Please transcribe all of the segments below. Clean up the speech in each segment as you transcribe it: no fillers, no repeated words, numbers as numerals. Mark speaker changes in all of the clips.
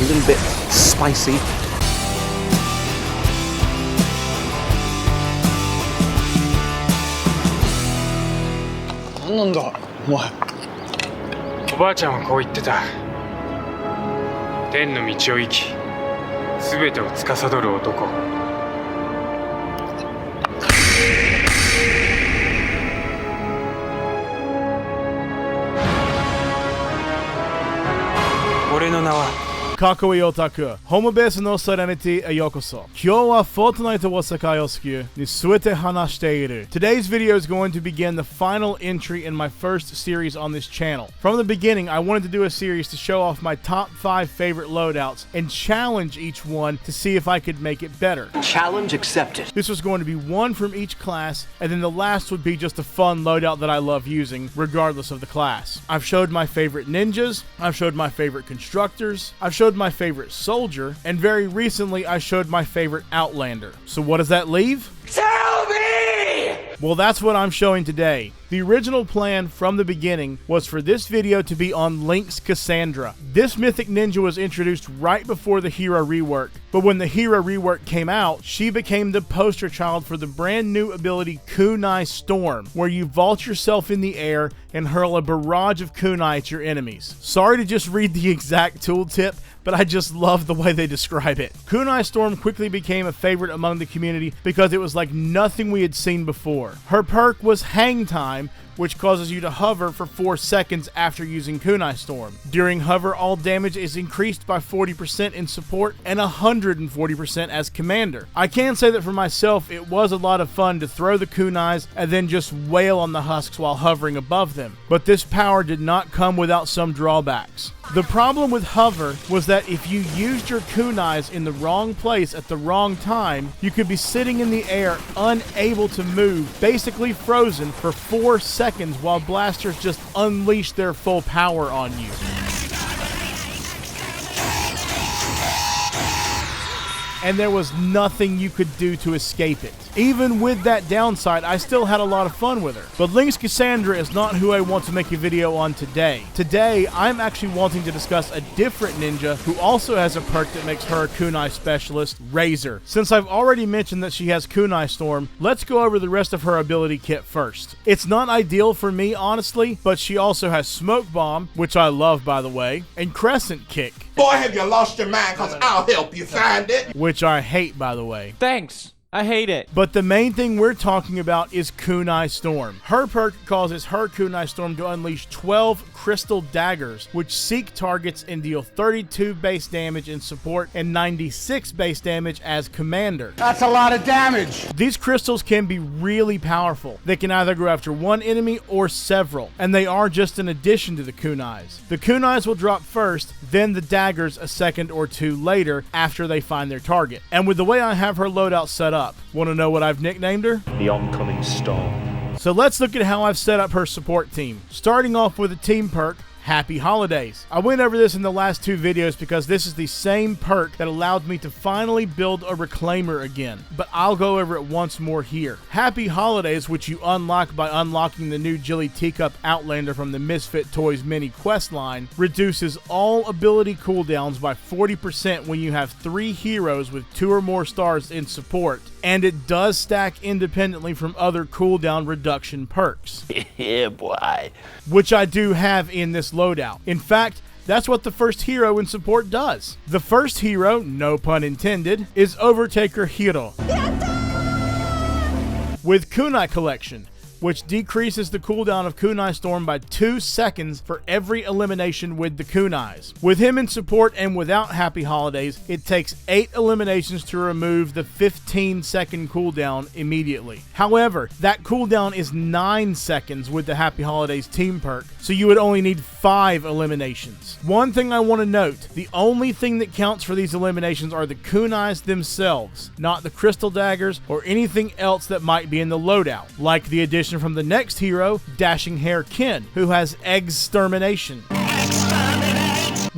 Speaker 1: little bit spicy.
Speaker 2: What?
Speaker 3: おばあちゃんはこう言ってた。天の道を生き、すべてを司る男。俺の名は
Speaker 4: Kakui Otaku, Homobase no Serenity e Yokoso. Kyou wa Fortnite wo sekai o suku ni suete hanashiteiru. Today's video is going to begin the final entry in my first series on this channel. From the beginning, I wanted to do a series to show off my top 5 favorite loadouts and challenge each one to see if I could make it better.
Speaker 1: Challenge accepted.
Speaker 4: This was going to be one from each class, and then the last would be just a fun loadout that I love using, regardless of the class. I've showed my favorite ninjas, I've showed my favorite constructors, I've showed my favorite soldier, and very recently I showed my favorite outlander. So what does that leave?
Speaker 1: Tell me!
Speaker 4: Well, that's what I'm showing today. The original plan from the beginning was for this video to be on Link's Cassandra. This mythic ninja was introduced right before the hero rework, but when the hero rework came out, she became the poster child for the brand new ability Kunai Storm, where you vault yourself in the air and hurl a barrage of kunai at your enemies. Sorry to just read the exact tooltip, but I just love the way they describe it. Kunai Storm quickly became a favorite among the community because it was like nothing we had seen before. Her perk was Hang Time, which causes you to hover for 4 seconds after using Kunai Storm. During hover, all damage is increased by 40% in support and 140% as commander. I can say that for myself, it was a lot of fun to throw the kunais and then just wail on the husks while hovering above them. But this power did not come without some drawbacks. The problem with hover was that if you used your kunais in the wrong place at the wrong time, you could be sitting in the air unable to move, basically frozen for 4 seconds while blasters just unleash their full power on you. And there was nothing you could do to escape it. Even with that downside, I still had a lot of fun with her. But Link's Cassandra is not who I want to make a video on today. Today, I'm actually wanting to discuss a different ninja who also has a perk that makes her a kunai specialist, Razor. Since I've already mentioned that she has Kunai Storm, let's go over the rest of her ability kit first. It's not ideal for me, honestly, but she also has Smoke Bomb, which I love by the way, and Crescent Kick.
Speaker 5: Boy, have you lost your mind, cause I'll help you find it.
Speaker 4: Which I hate, by the way.
Speaker 2: Thanks. I hate it.
Speaker 4: But the main thing we're talking about is Kunai Storm. Her perk causes her Kunai Storm to unleash 12 crystal daggers, which seek targets and deal 32 base damage in support and 96 base damage as commander.
Speaker 5: That's a lot of damage.
Speaker 4: These crystals can be really powerful. They can either go after one enemy or several, and they are just an addition to the kunais. The kunais will drop first, then the daggers a second or two later after they find their target. And with the way I have her loadout set up, want to know what I've nicknamed her?
Speaker 6: The oncoming storm.
Speaker 4: So let's look at how I've set up her support team. Starting off with a team perk, Happy Holidays. I went over this in the last 2 videos because this is the same perk that allowed me to finally build a Reclaimer again, but I'll go over it once more here. Happy Holidays, which you unlock by unlocking the new Jilly Teacup Outlander from the Misfit Toys mini quest line, reduces all ability cooldowns by 40% when you have 3 heroes with 2 or more stars in support, and it does stack independently from other cooldown reduction perks.
Speaker 6: Yeah, boy.
Speaker 4: Which I do have in this loadout. In fact, that's what the first hero in support does. The first hero, no pun intended, is Overtaker Hero with Kunai Collection, which decreases the cooldown of Kunai Storm by 2 seconds for every elimination with the kunais. With him in support and without Happy Holidays, it takes 8 eliminations to remove the 15-second cooldown immediately. However, that cooldown is 9 seconds with the Happy Holidays team perk, so you would only need 5 eliminations. One thing I want to note, the only thing that counts for these eliminations are the kunais themselves, not the crystal daggers or anything else that might be in the loadout, like the addition from the next hero, Dashing Hair Ken, who has Extermination.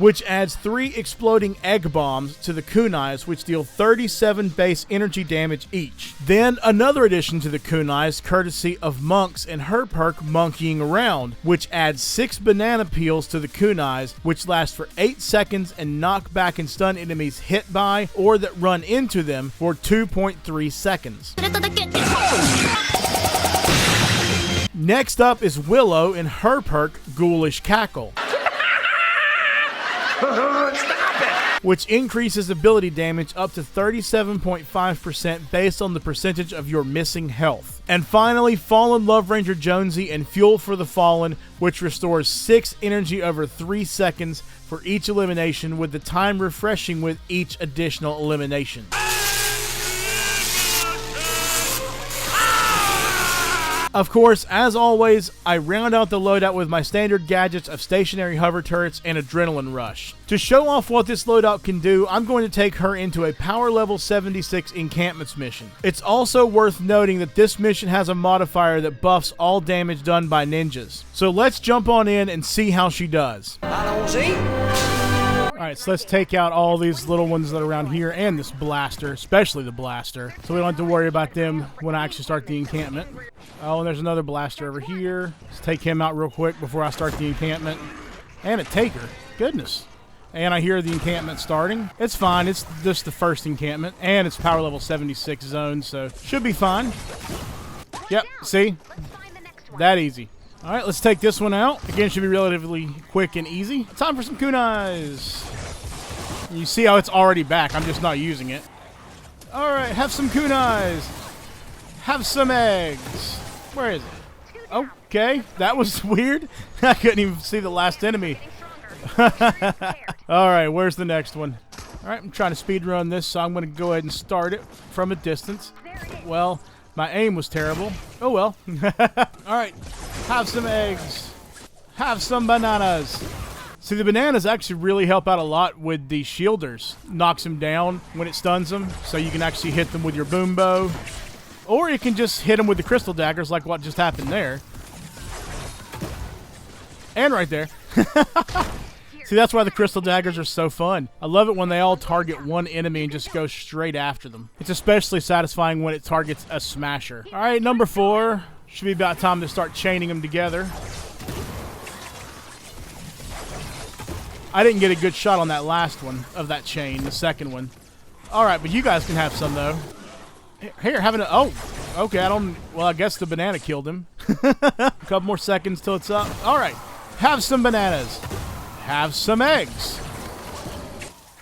Speaker 4: which adds 3 exploding egg bombs to the kunais, which deal 37 base energy damage each. Then another addition to the kunais, courtesy of Monks and her perk Monkeying Around, which adds 6 banana peels to the kunais, which last for 8 seconds and knock back and stun enemies hit by or that run into them for 2.3 seconds. Next up is Willow and her perk Ghoulish Cackle, which increases ability damage up to 37.5% based on the percentage of your missing health. And finally, Fallen Love Ranger Jonesy and Fuel for the Fallen, which restores 6 energy over 3 seconds for each elimination, with the time refreshing with each additional elimination. Of course, as always, I round out the loadout with my standard gadgets of stationary hover turrets and adrenaline rush. To show off what this loadout can do, I'm going to take her into a power level 76 encampments mission. It's also worth noting that this mission has a modifier that buffs all damage done by ninjas. So let's jump on in and see how she does. Alright, so let's take out all these little ones that are around here and this blaster, especially the blaster, so we don't have to worry about them when I actually start the encampment. Oh, and there's another blaster over here. Let's take him out real quick before I start the encampment. And a taker. Goodness. And I hear the encampment starting. It's fine. It's just the first encampment. And it's power level 76 zone, so should be fine. Yep, see? That easy. Alright, let's take this one out. Again, it should be relatively quick and easy. Time for some kunais. You see how it's already back. I'm just not using it. Alright, have some kunais. Have some eggs. Where is it? Okay, that was weird. I couldn't even see the last enemy. Alright, where's the next one? Alright, I'm trying to speed run this, so I'm going to go ahead and start it from a distance. Well, my aim was terrible. Oh well. Alright, have some eggs. Have some bananas. See, the bananas actually really help out a lot with the shielders. Knocks them down when it stuns them, so you can actually hit them with your boom bow. Or you can just hit them with the crystal daggers like what just happened there. And right there. See, that's why the crystal daggers are so fun. I love it when they all target one enemy and just go straight after them. It's especially satisfying when it targets a smasher. Alright, number 4. Should be about time to start chaining them together. I didn't get a good shot on that last one of that chain, the second one. Alright, but you guys can have some though. Here, having a... Oh, okay, I don't... Well, I guess the banana killed him. A couple more seconds till it's up. Alright, have some bananas. Have some eggs.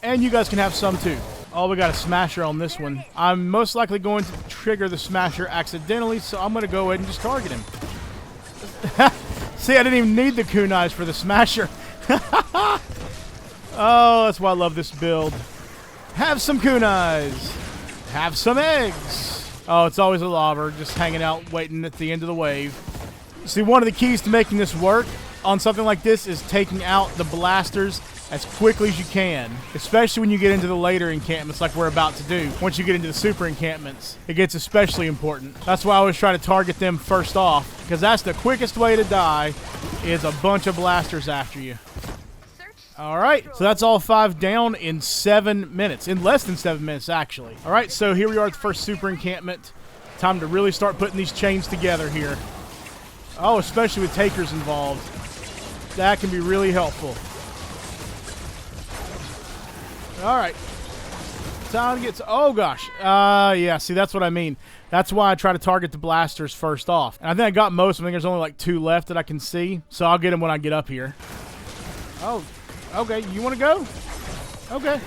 Speaker 4: And you guys can have some too. Oh, we got a smasher on this one. I'm most likely going to trigger the smasher accidentally, so I'm going to go ahead and just target him. See, I didn't even need the kunais for the smasher. Oh, that's why I love this build. Have some kunais. Have some eggs. Oh, it's always a lobber just hanging out waiting at the end of the wave. See, one of the keys to making this work on something like this is taking out the blasters as quickly as you can, especially when you get into the later encampments like we're about to do. Once you get into the super encampments, it gets especially important. That's why I always try to target them first off, because that's the quickest way to die, is a bunch of blasters after you. Alright, so that's all 5 down in 7 minutes. In less than 7 minutes, actually. Alright, so here we are at the first super encampment. Time to really start putting these chains together here. Oh, especially with takers involved. That can be really helpful. Alright. Time to get to... Oh, gosh. Yeah, see, that's what I mean. That's why I try to target the blasters first off. And I think I got most of them. I think there's only like 2 left that I can see. So I'll get them when I get up here. Oh, okay. You want to go? Okay.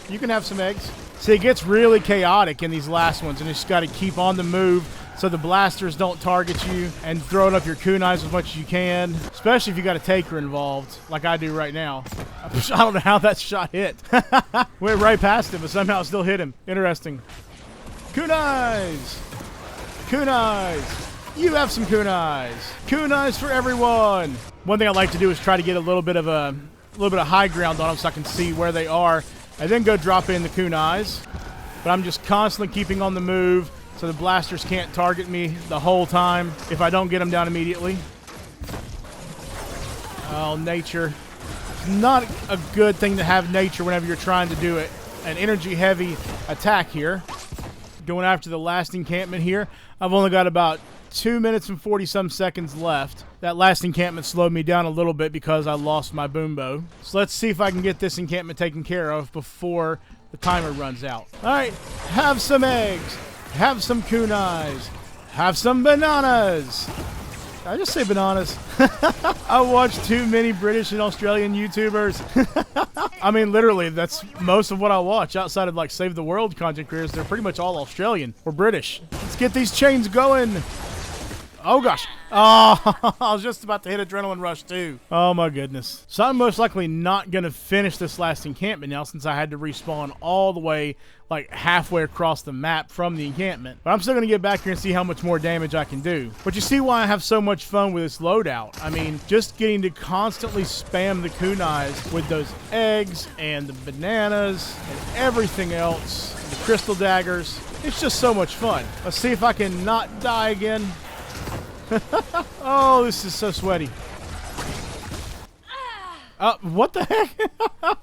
Speaker 4: You can have some eggs. See, it gets really chaotic in these last ones, and you just got to keep on the move so the blasters don't target you, and throwing up your kunais as much as you can, especially if you got a taker involved, like I do right now. I don't know how that shot hit. Went right past him, but somehow it still hit him. Interesting. Kunais! Kunais! You have some kunais! Kunais for everyone! One thing I like to do is try to get a little bit of high ground on them so I can see where they are, and then go drop in the kunais. But I'm just constantly keeping on the move, so the blasters can't target me the whole time if I don't get them down immediately. Oh, nature. not a good thing to have nature whenever you're trying to do an energy-heavy attack here. Going after the last encampment here. I've only got about 2 minutes and 40-some seconds left. That last encampment slowed me down a little bit because I lost my boom bow. So let's see if I can get this encampment taken care of before the timer runs out. All right, have some eggs, have some kunais, have some bananas. Did I just say bananas? I watch too many British and Australian YouTubers. I mean, literally, that's most of what I watch outside of like Save the World content creators. They're pretty much all Australian or British. Let's get these chains going. Oh gosh. Oh, I was just about to hit Adrenaline Rush too. Oh my goodness. So I'm most likely not going to finish this last encampment now since I had to respawn all the way like halfway across the map from the encampment. But I'm still going to get back here and see how much more damage I can do. But you see why I have so much fun with this loadout. I mean, just getting to constantly spam the kunais with those eggs and the bananas and everything else, and the crystal daggers. It's just so much fun. Let's see if I can not die again. Oh, this is so sweaty. What the heck? I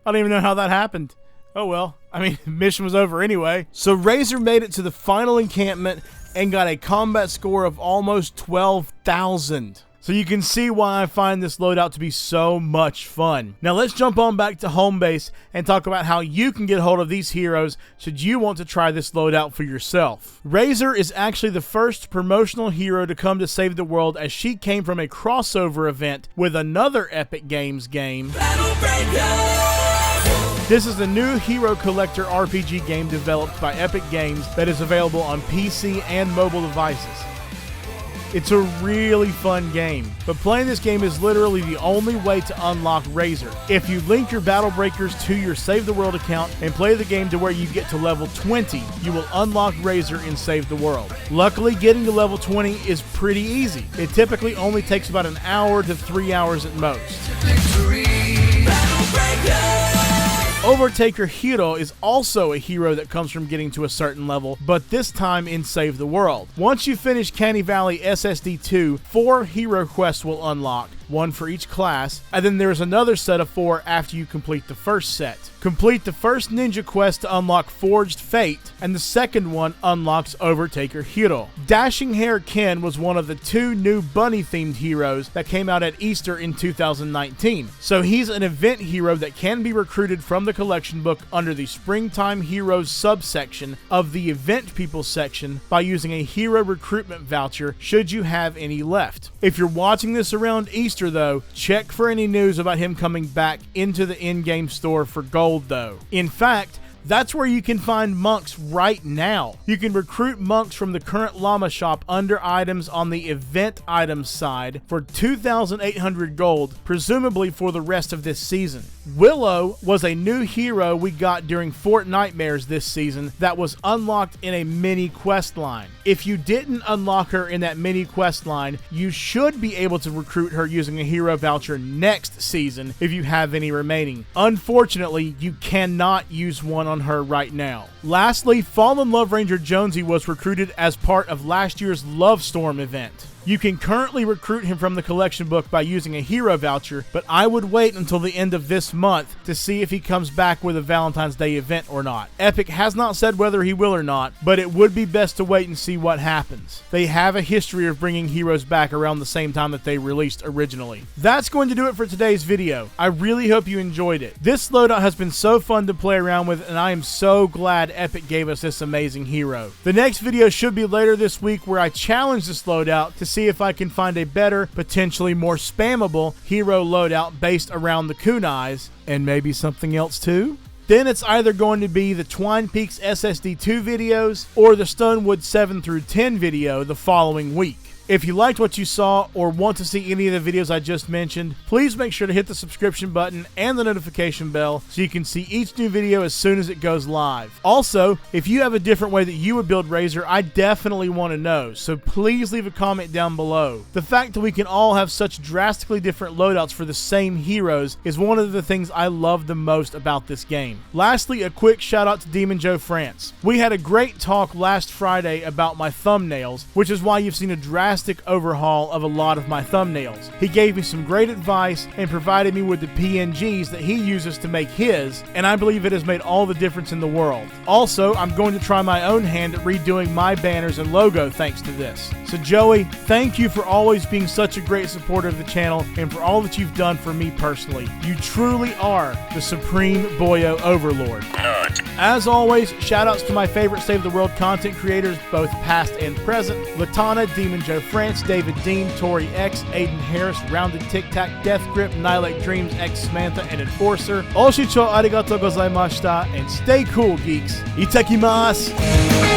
Speaker 4: don't even know how that happened. Oh well. I mean, mission was over anyway. So Razor made it to the final encampment and got a combat score of almost 12,000. So you can see why I find this loadout to be so much fun. Now let's jump on back to home base and talk about how you can get hold of these heroes should you want to try this loadout for yourself. Razor is actually the first promotional hero to come to Save the World, as she came from a crossover event with another Epic Games game. This is a new Hero Collector RPG game developed by Epic Games that is available on PC and mobile devices. It's a really fun game, but playing this game is literally the only way to unlock Razor. If you link your Battle Breakers to your Save the World account and play the game to where you get to level 20, you will unlock Razor in Save the World. Luckily, getting to level 20 is pretty easy. It typically only takes about an hour to 3 hours at most. Overtaker Hero is also a hero that comes from getting to a certain level, but this time in Save the World. Once you finish Canny Valley SSD2, 4 hero quests will unlock, 1 for each class, and then there's another set of 4 after you complete the first set. Complete the first ninja quest to unlock Forged Fate, and the second one unlocks Overtaker Hero. Dashing Hair Ken was one of the 2 new bunny-themed heroes that came out at Easter in 2019. So he's an event hero that can be recruited from the collection book under the Springtime Heroes subsection of the Event People section by using a hero recruitment voucher should you have any left. If you're watching this around Easter though, check for any news about him coming back into the in-game store for gold though. In fact, that's where you can find monks right now. You can recruit monks from the current llama shop under items on the event items side for 2,800 gold, presumably for the rest of this season. Willow was a new hero we got during Fortnite this season that was unlocked in a mini quest line. If you didn't unlock her in that mini quest line, you should be able to recruit her using a hero voucher next season if you have any remaining. Unfortunately, you cannot use one on her right now. Lastly, Fallen Love Ranger Jonesy was recruited as part of last year's Love Storm event. You can currently recruit him from the collection book by using a hero voucher, but I would wait until the end of this month to see if he comes back with a Valentine's Day event or not. Epic has not said whether he will or not, but it would be best to wait and see what happens. They have a history of bringing heroes back around the same time that they released originally. That's going to do it for today's video. I really hope you enjoyed it. This loadout has been so fun to play around with, and I am so glad Epic gave us this amazing hero. The next video should be later this week where I challenge this loadout to see if I can find a better, potentially more spammable hero loadout based around the kunais, and maybe something else too. Then it's either going to be the Twine Peaks SSD2 videos or the Stonewood 7 through 10 video the following week. If you liked what you saw or want to see any of the videos I just mentioned, please make sure to hit the subscription button and the notification bell so you can see each new video as soon as it goes live. Also, if you have a different way that you would build Razor, I definitely want to know, so please leave a comment down below. The fact that we can all have such drastically different loadouts for the same heroes is one of the things I love the most about this game. Lastly, a quick shout out to Demon Joe France. We had a great talk last Friday about my thumbnails, which is why you've seen a drastic drastic overhaul of a lot of my thumbnails. He gave me some great advice and provided me with the PNGs that he uses to make his, and I believe it has made all the difference in the world. Also, I'm going to try my own hand at redoing my banners and logo thanks to this. So Joey, thank you for always being such a great supporter of the channel and for all that you've done for me personally. You truly are the supreme boyo overlord. As always, shoutouts to my favorite Save the World content creators, both past and present: Latana, Demon Joe France, David Dean, Tori X, Aiden Harris, Rounded Tic Tac, Death Grip, Nihilate Dreams, X Samantha, and Enforcer. Oshicho arigatou gozaimashita, and stay cool, geeks. Itakimasu!